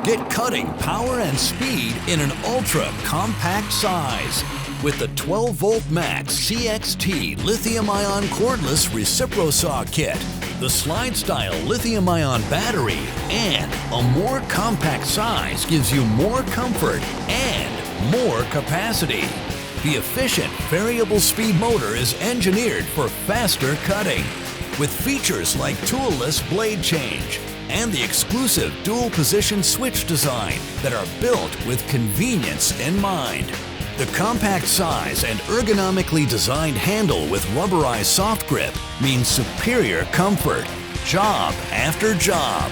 Get cutting power and speed in an ultra-compact size. With the 12-volt max CXT Lithium-Ion Cordless Recipro Saw Kit, the slide-style lithium-ion battery, and a more compact size gives you more comfort and more capacity. The efficient variable speed motor is engineered for faster cutting, with features like toolless blade change and the exclusive dual-position switch design that are built with convenience in mind. The compact size and ergonomically designed handle with rubberized soft grip means superior comfort, job after job.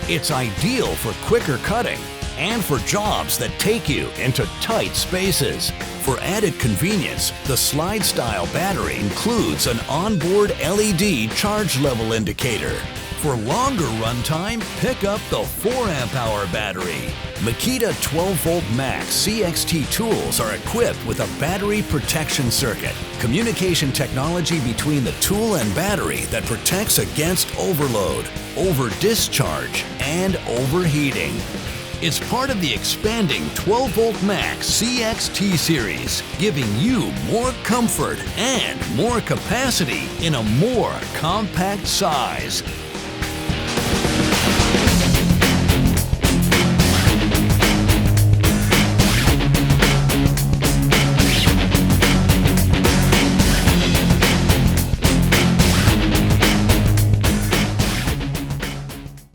It's ideal for quicker cutting and for jobs that take you into tight spaces. For added convenience, the slide-style battery includes an onboard LED charge level indicator. For longer runtime, pick up the 4-amp-hour battery. Makita 12-volt max CXT tools are equipped with a battery protection circuit, communication technology between the tool and battery that protects against overload, over-discharge, and overheating. It's part of the expanding 12-volt max CXT series, giving you more comfort and more capacity in a more compact size.